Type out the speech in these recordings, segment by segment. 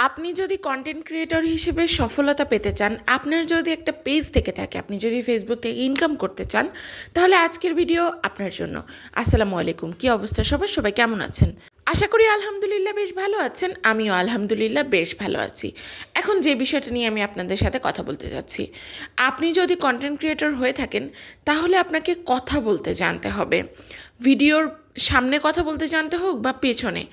আপনি যদি content creator হিসেবে সফলতা পেতে চান, আপনার যদি একটা পেজ থেকে থাকে, আপনি যদি ফেসবুক থেকে ইনকাম করতে চান, তাহলে আজকের ভিডিও আপনার জন্য। আসসালামু আলাইকুম, কী অবস্থা সবাই কেমন আছেন? আশা করি আলহামদুলিল্লাহ বেশ ভালো আছেন। আমিও আলহামদুলিল্লাহ বেশ ভালো আছি। এখন যে বিষয়টা নিয়ে আমি আপনাদের সাথে কথা বলতে যাচ্ছি, আপনি যদি কন্টেন্ট ক্রিয়েটর হয়ে থাকেন, তাহলে আপনাকে কথা বলতে জানতে হবে। ভিডিওর সামনে কথা বলতে জানতে হোক বা পেছনে।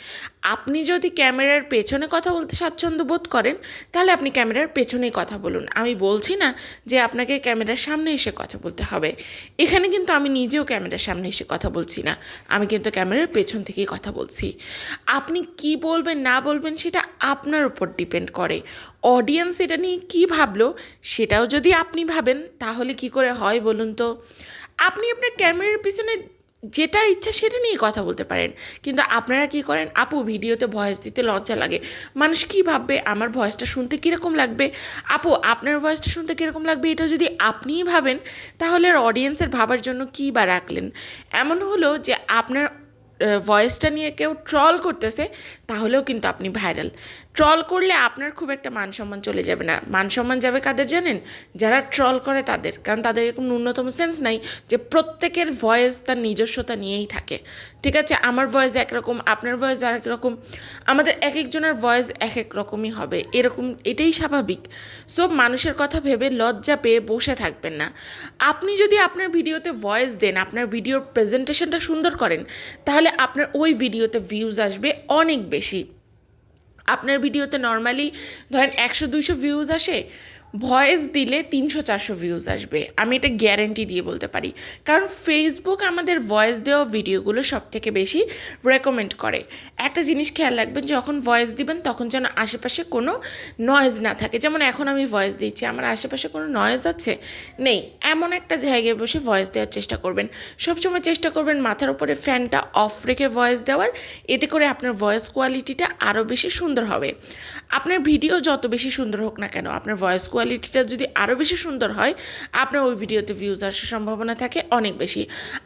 আপনি যদি ক্যামেরার পেছনে কথা বলতে স্বাচ্ছন্দ্য বোধ করেন, তাহলে আপনি ক্যামেরার পেছনেই কথা বলুন। আমি বলছি না যে আপনাকে ক্যামেরার সামনে এসে কথা বলতে হবে। এখানে কিন্তু আমি নিজেও ক্যামেরার সামনে এসে কথা বলছি না, আমি কিন্তু ক্যামেরার পেছন থেকেই কথা বলছি। আপনি কি বলবেন না বলবেন সেটা আপনার উপর ডিপেন্ড করে। অডিয়েন্স এটা নিয়ে কী ভাবলো সেটাও যদি আপনি ভাবেন, তাহলে কি করে হয় বলুন তো? আপনি আপনার ক্যামেরার পিছনে যেটা ইচ্ছা সেটা নিয়ে কথা বলতে পারেন, কিন্তু আপনারা কি করেন, আপু ভিডিওতে ভয়েস দিতে লজ্জা লাগে, মানুষ কী ভাববে, আমার ভয়েসটা শুনতে কীরকম লাগবে, আপু আপনার ভয়েসটা শুনতে কীরকম লাগবে, এটা যদি আপনিই ভাবেন, তাহলে আর অডিয়েন্সের ভাবার জন্য কী বা রাখলেন? এমন হলো যে আপনার ভয়েসটা নিয়ে কেউ ট্রল করতেছে, তাহলেও কিন্তু আপনি ভাইরাল। ট্রল করলে আপনার খুব একটা মান সম্মান চলে যাবে না। মান সম্মান যাবে কাদের জানেন? যারা ট্রল করে তাদের, কারণ তাদের এরকম ন্যূনতম সেন্স নাই যে প্রত্যেকের ভয়েস তার নিজস্বতা নিয়েই থাকে। ঠিক আছে, আমার ভয়েস একরকম, আপনার ভয়েস আর এক রকম, আমাদের এক একজনের ভয়েস এক এক রকমই হবে, এরকম এটাই স্বাভাবিক। সো মানুষের কথা ভেবে লজ্জা পেয়ে বসে থাকবেন না। আপনি যদি আপনার ভিডিওতে ভয়েস দেন, আপনার ভিডিওর প্রেজেন্টেশনটা সুন্দর করেন, তাহলে আপনার ওই ভিডিওতে ভিউজ আসবে অনেক বেশি। আপনার ভিডিওতে নর্মালি ধরেন 100-200 ভিউজ আসে, ভয়েস দিলে 300-400 ভিউজ আসবে, আমি এটা গ্যারেন্টি দিয়ে বলতে পারি। কারণ ফেসবুক আমাদের ভয়েস দেওয়া ভিডিওগুলো সব থেকে বেশি রেকমেন্ড করে। একটা জিনিস খেয়াল রাখবেন, যখন ভয়েস দিবেন তখন যেন আশেপাশে কোনো নয়েজ না থাকে। যেমন এখন আমি ভয়েস দিচ্ছি, আমার আশেপাশে কোনো নয়েজ আছে নেই, এমন একটা জায়গায় বসে ভয়েস দেওয়ার চেষ্টা করবেন। সবসময় চেষ্টা করবেন মাথার উপরে ফ্যানটা অফ রেখে ভয়েস দেওয়ার, এতে করে আপনার ভয়েস কোয়ালিটিটা আরও বেশি সুন্দর হবে। আপনার ভিডিও যত বেশি সুন্দর হোক না কেন, আপনার ভয়েস কোয়ালিটিটা যদি আরও বেশি সুন্দর হয়, আপনার ওই ভিডিওতে ভিউজ আসার সম্ভাবনা থাকে অনেক বেশি।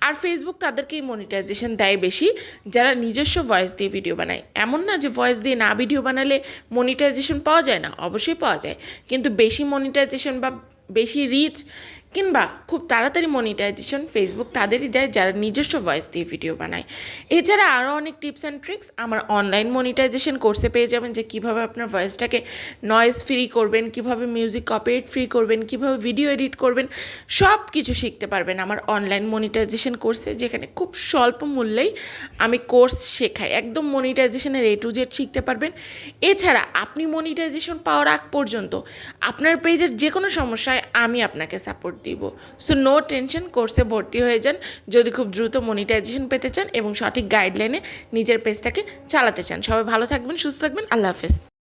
আর ফেসবুক তাদেরকেই মনিটাইজেশন দেয় বেশি যারা নিজস্ব ভয়েস দিয়ে ভিডিও বানায়। এমন না যে ভয়েস দিয়ে না ভিডিও বানালে মনিটাইজেশন পাওয়া যায় না, অবশ্যই পাওয়া যায়, কিন্তু বেশি মনিটাইজেশন বা বেশি রিচ কিংবা খুব তাড়াতাড়ি মনিটাইজেশন ফেসবুক তাদেরই দেয় যারা নিজস্ব ভয়েস দিয়ে ভিডিও বানায়। এছাড়া আরও অনেক টিপস অ্যান্ড ট্রিক্স আমার অনলাইন মনিটাইজেশন কোর্সে পেয়ে যাবেন, যে কীভাবে আপনার ভয়েসটাকে নয়েজ ফ্রি করবেন, কীভাবে মিউজিক কপিরাইট ফ্রি করবেন, কীভাবে ভিডিও এডিট করবেন, সব কিছু শিখতে পারবেন আমার অনলাইন মনিটাইজেশন কোর্সে, যেখানে খুব স্বল্প মূল্যেই আমি কোর্স শেখাই। একদম মনিটাইজেশনের A to Z শিখতে পারবেন। এছাড়া আপনি মনিটাইজেশন পাওয়ার আগ পর্যন্ত আপনার পেজের যে কোনো সমস্যায় আমি আপনাকে সাপোর্ট দিব। সো নো টেনশন, কোর্সে ভর্তি হয়ে যান যদি খুব দ্রুত মনিটাইজেশন পেতে চান এবং সঠিক গাইডলাইনে নিজের পেজটাকে চালাতে চান। সবাই ভালো থাকবেন, সুস্থ থাকবেন, আল্লাহ হাফেজ।